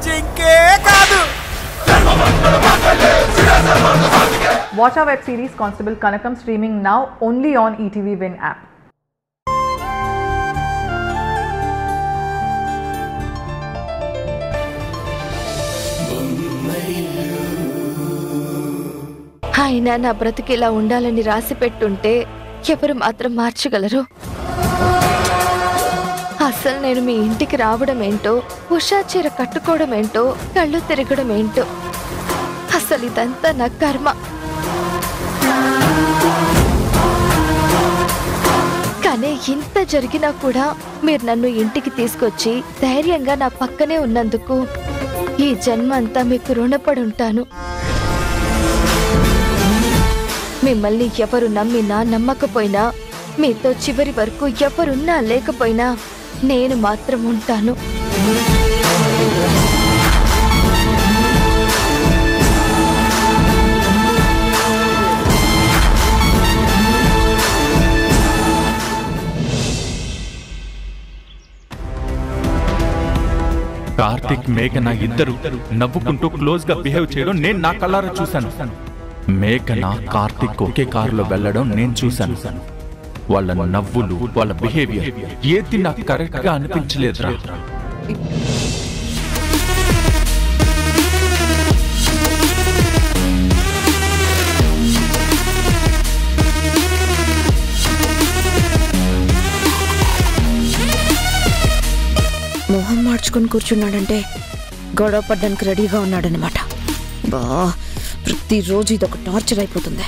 జింకే కాదు. Watch our web series Constable Kanakam streaming now only on ETV Win app. ఆయన నా బ్రతికిలా ఉండాలని రాసి పెట్టుంటే ఎవరు మాత్రం మార్చగలరు? అసలు నేను మీ ఇంటికి రావడం ఏంటో, ఉషా చీర కట్టుకోవడం ఏంటో, కళ్ళు తిరగడం ఏంటో, అసలు ఇదంతా నా కర్మ. కానీ ఇంత జరిగినా కూడా మీరు నన్ను ఇంటికి తీసుకొచ్చి ధైర్యంగా నా పక్కనే ఉన్నందుకు ఈ జన్మ అంతా మీకు రుణపడి ఉంటాను. మిమ్మల్ని ఎవరు నమ్మినా నమ్మకపోయినా, మీతో చివరి వరకు ఎవరున్నా లేకపోయినా నేను మాత్రం ఉంటాను. కార్తిక్ మేఘన ఇద్దరు నవ్వుకుంటూ క్లోజ్ గా బిహేవ్ చేయడం నేను నా కళ్ళారా చూశాను. మేఘన కార్తిక్ ఒకే కారులో వెళ్ళడం నేను చూశాను. వాళ్ళ నవ్వులు, వాళ్ళ బిహేవియర్ ఏది నాకు కరెక్ట్ గా అనిపించలేదురా. మొహం మార్చుకొని కూర్చున్నాడంటే గొడవ పడ్డానికి రెడీగా ఉన్నాడనమాట. బా, ప్రతిరోజు ఇదొక టార్చర్ అయిపోతుంది.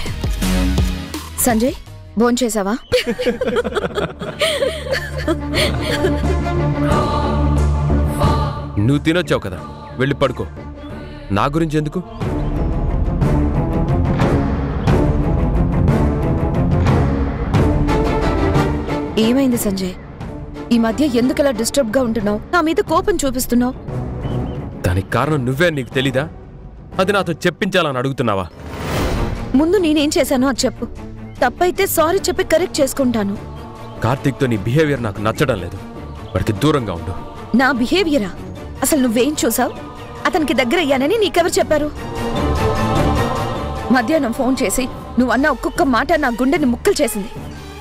సంజయ్, భోంచేసావా? నువ్వు తినొచ్చావు కదా, వెళ్ళి పడుకో. నా గురించి ఎందుకు? ఏమైంది సంజయ్? ఈ మధ్య ఎందుకలా డిస్టర్బ్ గా ఉంటున్నావు? నా మీద కోపం చూపిస్తున్నావు. దానికి కారణం నువ్వే, నీకు తెలీదా? అది నాతో చెప్పించాలని అడుగుతున్నావా? ముందు నేనేం చేశానో అది చెప్పు. తప్పైతే సారీ చెప్పి కరెక్ట్ చేసుకుంటాను. కార్తిక్తో నీ బిహేవియర్ నాకు నచ్చడం లేదు. వాడికి దూరంగా ఉండు. నా బిహేవియరా? అసలు నువ్వేం చూసావు? అతనికి దగ్గర అయ్యానని నీకెవరు చెప్పారు? మధ్యాహ్నం ఫోన్ చేసి నువ్వు అన్న ఒక్కొక్క మాట నా గుండెని ముక్కలు చేసింది.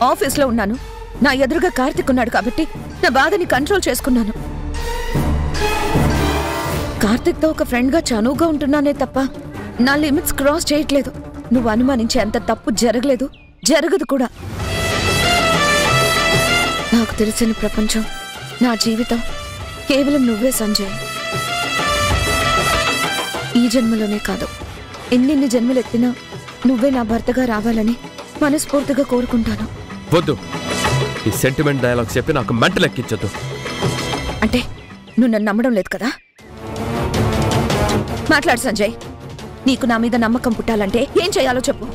ఆఫీస్లో ఉన్నాను, నా ఎదురుగా కార్తిక్ ఉన్నాడు కాబట్టి నా బాధని కంట్రోల్ చేసుకున్నాను. కార్తిక్తో ఒక ఫ్రెండ్గా చనువుగా ఉంటున్నానే తప్ప నా లిమిట్స్ క్రాస్ చేయట్లేదు. నువ్వు అనుమానించే అంత తప్పు జరగలేదు, జరగదు కూడా. నాకు తెలిసిన ప్రపంచం, నా జీవితం కేవలం నువ్వే సంజయ్. ఈ జన్మలోనే కాదు, ఎన్నెన్ని జన్మలెత్తినా నువ్వే నా భర్తగా రావాలని మనస్ఫూర్తిగా కోరుకుంటాను. వద్దు, ఈ సెంటిమెంట్ డైలాగ్స్ చెప్పి నాకు మెంటల్ ఎక్కించొద్దు. అంటే నువ్వు నన్ను నమ్మడం లేదు కదా? మాట్లాడు సంజయ్. నీకు నా మీద నమ్మకం పుట్టాలంటే ఏం చేయాలో చెప్పు.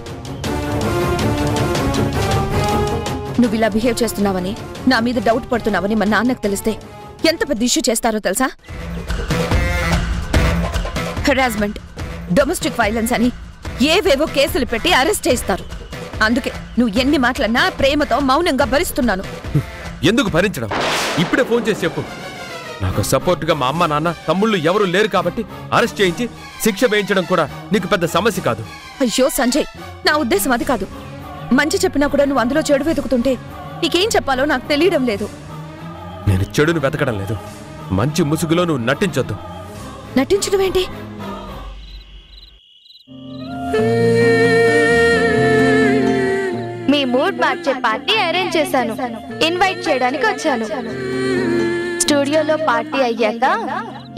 నువ్వు ఇలా బిహేవ్ చేస్తున్నావని, నా మీద డౌట్ పడుతున్నావని మా నాన్నకు తెలిస్తే ఎంత పెద్ద ఇష్యూ చేస్తారో తెలుసా? హెరాస్మెంట్, డొమెస్టిక్ వైలెన్స్ అని ఏవేవో కేసులు పెట్టి అరెస్ట్ చేస్తారు. అందుకే నువ్వు ఎన్ని మాటలన్నా ప్రేమతో మౌనంగా భరిస్తున్నాను. ఎందుకు భరించడం? ఇప్పుడే ఫోన్ చేసి చెప్పు. నాకు సపోర్ట్గా మా అమ్మ, నాన్న, తమ్ముళ్ళు ఎవరు లేరు కాబట్టి అరెస్ట్ చేయించి శిక్ష వేయించడం కూడా నీకు పెద్ద సమస్య కాదు. అయ్యో సంజయ్, నా ఉద్దేశం అది కాదు. మంచి చెప్పినా కూడా నువ్వు అందులో చెడు వెతుకుతుంటే నీకేం చెప్పాలో నాకు తెలియడం లేదు. నేను చెడును వెతకడం లేదు. మంచి ముసుగులో నువ్వు నటించొద్దు. నటించడం ఏంటి? మీ మూడ్ మార్చే పార్టీ అరేంజ్ చేశాను. ఇన్వైట్ చేయడానికి వచ్చాను. స్టూడియోలో పార్టీ అయ్యాక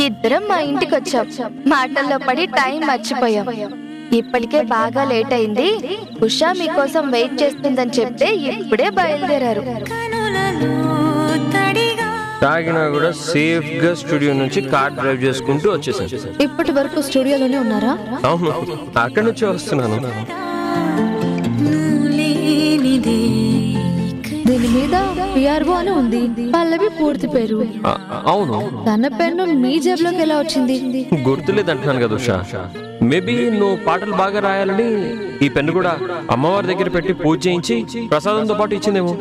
ఇద్దరం మా ఇంటికి వచ్చాం. మాటల్లో పడి టైం మర్చిపోయాం. ఇప్పటికే బాగా లేట్ అయింది. ఉషా మీకోసం వెయిట్ చేస్తుందని చెప్తే ఇప్పుడే బయలుదేరారు. తాగినా కూడా సేఫ్ గా స్టూడియో నుంచి కార్ డ్రైవ్ చేసుకుంటూ వచ్చేసాను. ఇప్పటి వరకు స్టూడియోలోనే ఉన్నారా? అవును, అక్కడి నుంచే వస్తున్నాను. దీని మీద పిఆర్ఓ అని ఉంది. పల్లవి పూర్తి పేరు. అవును. తన పెన్ను మీ జేబులోకి ఎలా వచ్చింది? గుర్తులేదు అంటున్నాను కదా ఉషా. మేబీ నువ్వు పాటలు బాగా రాయాలని ఈ పెన్ను కూడా అమ్మవారి దగ్గర పెట్టి పూజ చేయించి ప్రసాదంతో పాటు ఇచ్చిందేమో.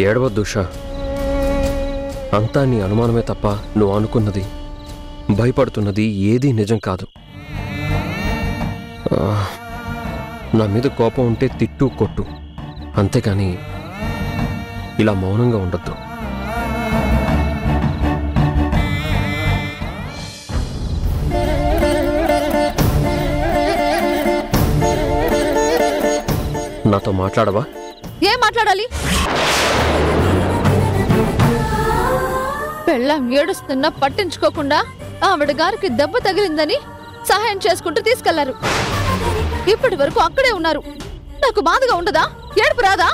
ఏడవద్దు ఉషా. అంతా నీ అనుమానమే తప్ప నువ్వు అనుకున్నది, భయపడుతున్నది ఏదీ నిజం కాదు. నా మీద కోపం ఉంటే తిట్టు కొట్టు, అంతేకాని ఇలా మౌనంగా ఉండొద్దు. నాతో మాట్లాడవా? ఏం మాట్లాడాలి? పెళ్ళాం ఏడుస్తున్నా పట్టించుకోకుండా ఆవిడ గారికి దెబ్బ తగిలిందని సహాయం చేసుకుంటూ తీసుకెళ్లారు. ఇప్పటి వరకు అక్కడే ఉన్నారు. నాకు బాధగా ఉండదా? ఏడుపు రాదా?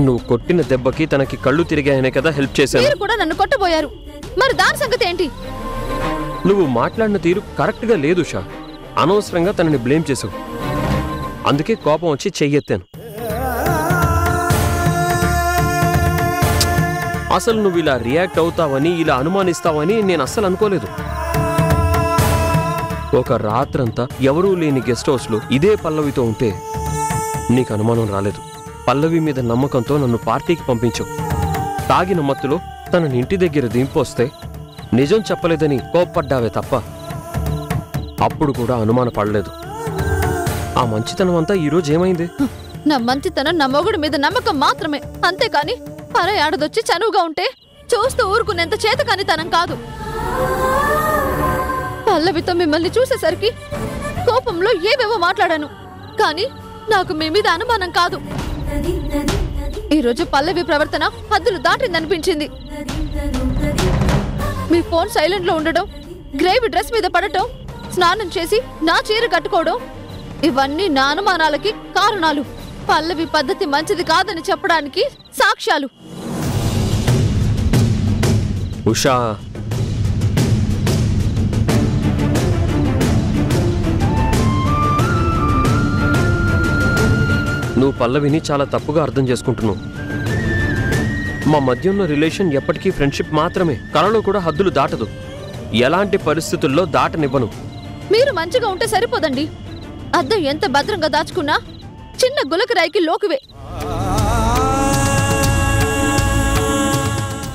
నువ్వు కొట్టిన దెబ్బకి తనకి కళ్ళు తిరిగాయనే కదా హెల్ప్ చేశాను. మీరు కూడా నన్ను కొట్టబోయారు. మరి దాని సంగతి ఏంటి? నువ్వు మాట్లాడిన తీరు కరెక్ట్గా లేదు ఉషా. అనవసరంగా తనని బ్లేమ్ చేసావు. అందుకే కోపం వచ్చి చెయ్యెత్తాను. అసలు నువ్వు ఇలా రియాక్ట్ అవుతావని, ఇలా అనుమానిస్తావని నేను అస్సలు అనుకోలేదు. ఒక రాత్రంతా ఎవరూ లేని గెస్ట్ హౌస్లో ఇదే పల్లవితో ఉంటే నీకు అనుమానం రాలేదు. పల్లవి మీద నమ్మకంతో నన్ను పార్టీకి పంపించావు. తాగిన మత్తులో తనని ఇంటి దగ్గర దింపొస్తే నిజం చెప్పలేదని కోప్పడ్డావే తప్ప అప్పుడు కూడా అనుమాన పడలేదు. ఆ మంచితనం అంతా ఈరోజు ఏమైంది? నా మంచితనం నా మొగుడు మీద నమ్మకం మాత్రమే, అంతేకాని పర ఏడదొచ్చి చనువుగా ఉంటే చూస్తూ ఊరుకునేంత చేతకానితనం కాదు. పల్లవితో మిమ్మల్ని చూసేసరికి కోపంలో ఏవేవో మాట్లాడాను, కానీ నాకు మీ మీద అనుమానం కాదు. ఈరోజు పల్లవి ప్రవర్తన హద్దులు దాటిందనిపించింది. మీ ఫోన్ సైలెంట్ లో ఉండడం, గ్రేవీ డ్రెస్ మీద పడటం, స్నానం చేసి నా చీర కట్టుకోవడం, ఇవన్నీ నా అనుమానాలకి కారణాలు. పల్లవి పద్ధతి మంచిది కాదని చెప్పడానికి సాక్ష్యాలు. ఉషా, నువ్వు పల్లవిని చాలా తప్పుగా అర్థం చేసుకుంటున్నావు. మా మధ్య ఉన్న రిలేషన్ ఎప్పటికీ ఫ్రెండ్షిప్ మాత్రమే. కళలో కూడా హద్దులు దాటదు. ఎలాంటి పరిస్థితుల్లో దాటనివ్వను. మీరు మంచిగా ఉంటే సరిపోదండి. అద్దం ఎంత భద్రంగా దాచుకున్నా చిన్న గులకరాయికి లోకువే.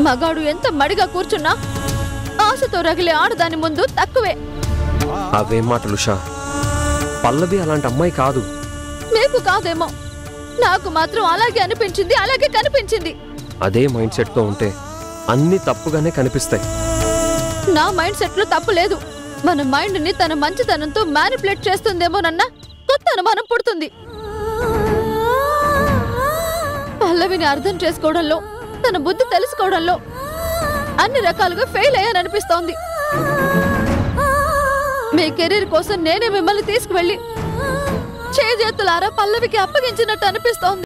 మగాడు ఎంత మడిగా కూర్చున్నా ఆశతో రగిలే ఆడదాని ముందు తక్కువే. అవేం మాటలు ఉషా. పల్లవి అలాంటి అమ్మాయి కాదు. మీకు కాదేమో, నాకు మాత్రం అలాగే అనిపించింది, అలాగే కనిపించింది. అదే మైండ్ సెట్ తో ఉంటే అన్ని తప్పుగానే కనిపిస్తాయి. నా మైండ్ సెట్ లో తప్పు లేదు. మన మైండ్ ని తన మంచితనంతో మ్యానిపులేట్ చేస్తుందేమోనన్న కొత్త అనుమానం పుడుతుంది. పల్లవిని అర్థం చేసుకోవడంలో, తన బుద్ధి తెలుసుకోవడంలో అన్ని రకాలుగా ఫెయిల్ అయ్యాననిపిస్తోంది. మీ కెరీర్ కోసం నేనే మిమ్మల్ని తీసుకువెళ్ళి చేజేతులారా పల్లవికి అప్పగించినట్టు అనిపిస్తోంది.